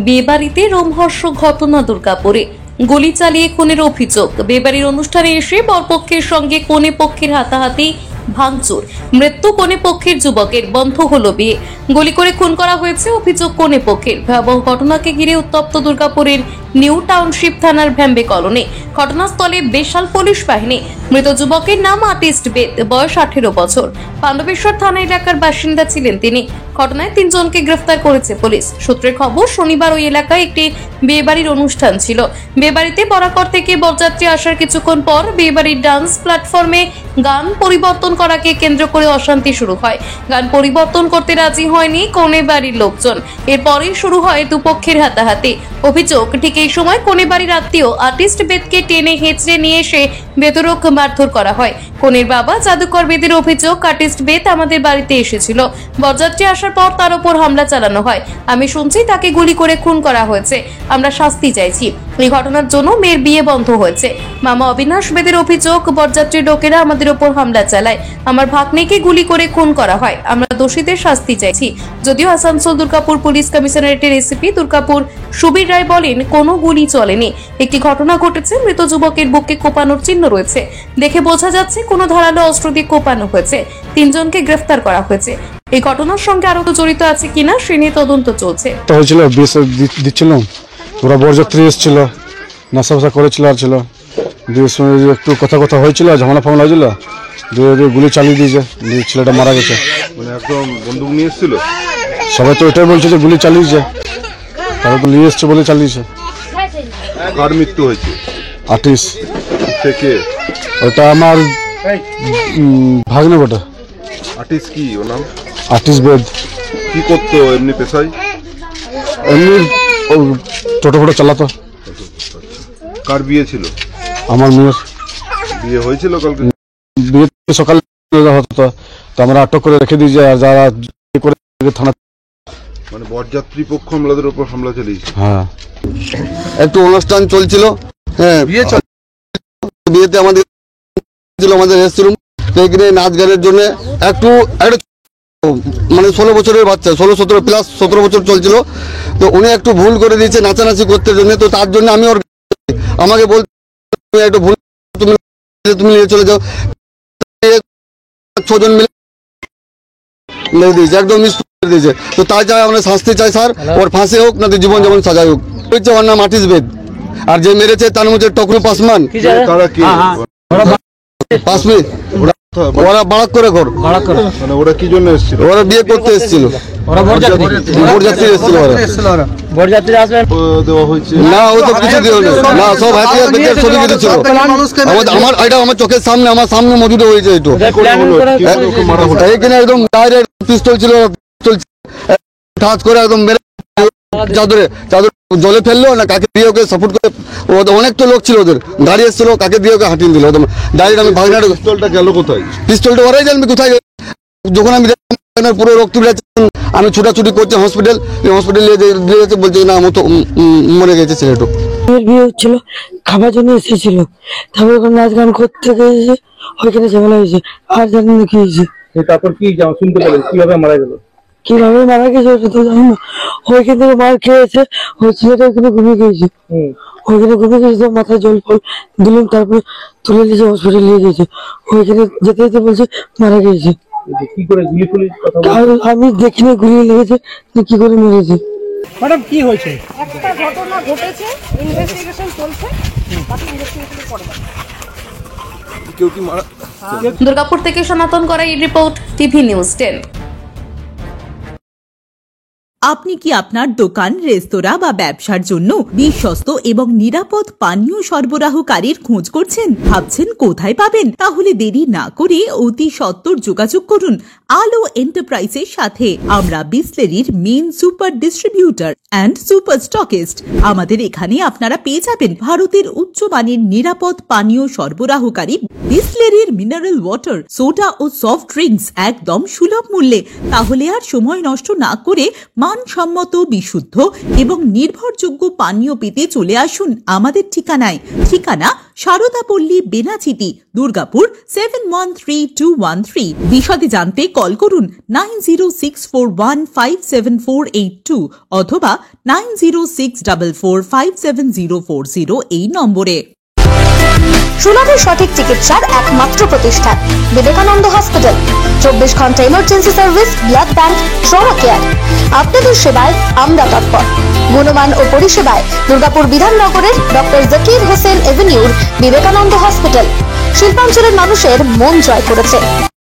বিয়েবাড়িতে রোমহর্ষ ঘটনা দুর্গাপুরে। গুলি চালিয়ে খুনের অভিযোগ। বিয়েবাড়ির অনুষ্ঠানে এসে বরপক্ষের সঙ্গে কনে পক্ষের হাতাহাতি, ভাঙচুর। মৃত্যু কনে পক্ষের যুবকের। বন্ধ হলো বিয়ে। গুলি করে খুন করা হয়েছে অভিযোগ কনে পক্ষের। ভয়াবহ ঘটনাকে ঘিরে উত্তপ্ত দুর্গাপুরের নিউ টাউনশিপ থানার ভ্যাম্বে কলোনি। ঘটনাস্থলে বিশাল পুলিশ বাহিনী। মৃত যুবকের নাম আর্টিস্ট বেদ, বয়স 18 বছর। পাণ্ডবেশ্বর থানা এলাকার বাসিন্দা ছিলেন তিনি। ঘটনায় 3 জনকে গ্রেফতার করেছে পুলিশ। সূত্রের খবর, শনিবার ওই এলাকায় একটি বিয়েবাড়ির অনুষ্ঠান ছিল। বিয়েবাড়িতে বরাকর থেকে বরযাত্রী আসার কিছুক্ষণ পর বিয়েবাড়ির ডান্স প্ল্যাটফর্মে গান পরিবর্তন করাকে কেন্দ্র করে অশান্তি শুরু হয়। গান পরিবর্তন করতে রাজি হয়নি কনে বাড়ির লোকজন। এরপরই শুরু হয় দুপক্ষের হাতাহাতি। অভিযোগ, ঠিক এই সময় কনে বাড়ির আত্মীয় আর্টিস্ট বেদকে টেনে হেঁচড়ে নিয়ে এসে বেধড়ক মারধর করা হয়। কনের বাবা জাদুকর বেদের অভিযোগ, আর্টিস্ট বেদ আমাদের বাড়িতে এসেছিল। বরযাত্রী আসার পর তার উপর হামলা চালানো হয়। আমি শুনছি তাকে গুলি করে খুন করা হয়েছে। আমরা শাস্তি চাইছি। এই ঘটনার জন্য মেয়ের বিয়ে বন্ধ হয়েছে। মামা অবিনাশ বেদের অভিযোগ, বরযাত্রীর লোকেরা আমাদের উপর হামলা চালায়। আমার ভাগ্নেকে গুলি করে খুন করা হয়। আমরা দোষীদের শাস্তি চাইছি। যদিও আসানসোল দুর্গাপুর পুলিশ কমিশনারেটের এসিপি দুর্গাপুর সুবীর রায় বলেন, কোনো গুলি চলেনি। একটি ঘটনা ঘটেছে, মৃত যুবকের বুকে কোপানোর চিহ্ন রয়েছে। দেখে বোঝা যাচ্ছে কোনো ধারালো অস্ত্র দিয়ে কোপানো হয়েছে। 3 জনকে গ্রেফতার করা হয়েছে। এই ঘটনার সঙ্গে আরো জড়িত আছে কিনা সে নিয়ে তদন্ত চলছে। দিচ্ছিলাম, ওরা বরযাত্রী এসেছিল, নেশা ফেশা করেছিল আর ছিল, একটু কথা হয়েছিল, ঝামেলা ফামলা হয়েছিল, গুলি চালিয়ে দিয়েছে, ছেলেটা মারা গেছে। মানে একদম বন্দুক নিয়ে এসেছিল। সবাই তো এটাই বলছে যে গুলি চালিয়েছে, তারা তো নিয়ে এসছে বলে চালিয়েছে। কার মৃত্যু হয়েছে? আর্টিস্ট থেকে ওটা আমার ভাগ্নে বটে। আর্টিস্ট কি ওর নাম? আর্টিস্ট বেদ। কি করতো এমনি পেশায়? এমনি টোটো ফোটো চালাতো। কার বিয়ে ছিল? আমার মেয়ের বিয়ে হয়েছিল কালকে। বিয়ে সকালে হতো, তো আমরা আটক করে রেখে দিয়েছি। আর যারা করে থানা, মানে বরযাত্রী পক্ষ আমাদের উপর হামলা চালিয়েছে। হ্যাঁ, একটু অনুষ্ঠান চলছিল। হ্যাঁ, বিয়েতে আমাদের রেস্টরুম এখানে নাচ গানের জন্য একটু মানে 16 বছরের বাচ্চা, 16-17 প্লাস 17 বছর চলছিল। তো উনি একটু ভুল করে দিয়েছে নাচানাচি করতে জন্য। তো তার জন্য আমি আমাকে বলতে একটু ভুল, তুমি নিয়ে চলে যাও। 6 জন মিলে দিয়েছে, একদম মিস করে দিয়েছে। তো তাই চাই আমরা শাস্তি চাই স্যার, ওর ফাঁসি হোক না জীবন যেমন সাজাই হোক। ওর নাম আর্টিস্ট বেদ, আর যে মেরেছে তার মধ্যে টকরু পাসমান। তারা কি পাসমি ওরা বাড়াক করে ঘর, মানে ওরা কি জন্য এসেছিল? ওরা বিয়ে করতে এসেছিল, বরযাত্রী এসেছিল। বরযাত্রী আসবেন দেওয়া হয়েছে না, ও তো কিছু দিও না, সব হাতিয়ার পেতিয়ার ছবি দিয়েছিল। আমার এটা আমার চোখের সামনে, আমার সামনে মজুদ হয়েছে। একটু এইখানে একদম ডাইরেক্ট পিস্তল ছিল, ঠাস করে একদম মেরে চাদরে জলে ফেললো না, কাকে দিয়ে ওকে সাপোর্ট করে। অনেক তো লোক ছিল, ওদের গাড়ি এসেছিল, কাকে দিয়ে ওকে হাঁটিয়ে দিল ডাইরেক্ট। আমি ভাগনার পিস্তলটা গেল কোথায়? পিস্তলটা ওরাই জানবে কোথায়। যখন আমি পুরো রক্ত বেরোচ্ছে, আমি ছুটাছুটি করছি হসপিটাল নিয়ে যেতে, বলছে না আমি তো মরে গেছে ছেলেটা। বিয়ে হচ্ছিল, খাবার জন্য এসেছিল, তারপর ওখানে নাচ গান করতে গেছে, ওইখানে ঝামেলা হয়েছে। আর জানি না কি হয়েছে। তারপর কি শুনতে পেলেন কিভাবে মারা গেল? কিভাবে মারা গেছে ওটা তো জানি না। ওইখান থেকে মার খেয়েছে, ওই ছেলেটা ওখানে ঘুমিয়ে গিয়েছে। ওইখানে ঘুমিয়ে গেছে, মাথায় জল ফল দিলাম, তারপরে তুলে নিয়েছে, হসপিটাল নিয়ে গেছে। ওইখানে যেতে যেতে বলছে মারা গিয়েছে। কি করে গুলি ফুলি? আমি দেখিনি গুলি লেগেছে কি করে মেরেছে। ম্যাডাম কি হয়েছে? একটা ঘটনা ঘটেছে, ইনভেস্টিগেশন চলছে, বাকি ইনভেস্টিগেশন করে কেউ কি মারা? দুর্গাপুর থেকে সনাতন করাই রিপোর্ট, টিভি নিউজ 10। আপনি কি আপনার দোকান, রেস্তোরাঁ বা ব্যবসার জন্য বিশ্বস্ত এবং নিরাপদ পানীয় সরবরাহকারীর খোঁজ করছেন? ভাবছেন কোথায় পাবেন? তাহলে দেরি না করে অতি সত্বর যোগাযোগ করুন আলো এন্টারপ্রাইজের সাথে। আমরা বিসলেরির main super distributor and super stockist. আমাদের এখানে আপনারা পেয়ে যাবেন ভারতের উচ্চমানের নিরাপদ পানীয় সরবরাহকারী বিসলেরির মিনারেল ওয়াটার, সোডা ও সফট ড্রিঙ্কস একদম সুলভ মূল্যে। তাহলে আর সময় নষ্ট না করে মানসম্মত বিশুদ্ধ এবং নির্ভরযোগ্য পানীয় পেতে চলে আসুন আমাদের ঠিকানায়। ঠিকানা সারদাপল্লী, বেনাচিতি, দুর্গাপুর 713213। বিশদে জানতে কল করুন 9064157482 অথবা 9064457040 এই নম্বরে। সুলভের সঠিক চিকিৎসার একমাত্র প্রতিষ্ঠান বিবেকানন্দ হসপিটাল। 24 ঘন্টা emergency service, blood bank, trauma care. আপনাদের সেবায় আমরা তৎপর। গুণমান ও পরিষেবায় দুর্গাপুর বিধাননগরের ডক্টর জাকির হোসেন এভিনিউর বিবেকানন্দ হসপিটাল শিল্পাঞ্চলের মানুষের মন জয় করেছে।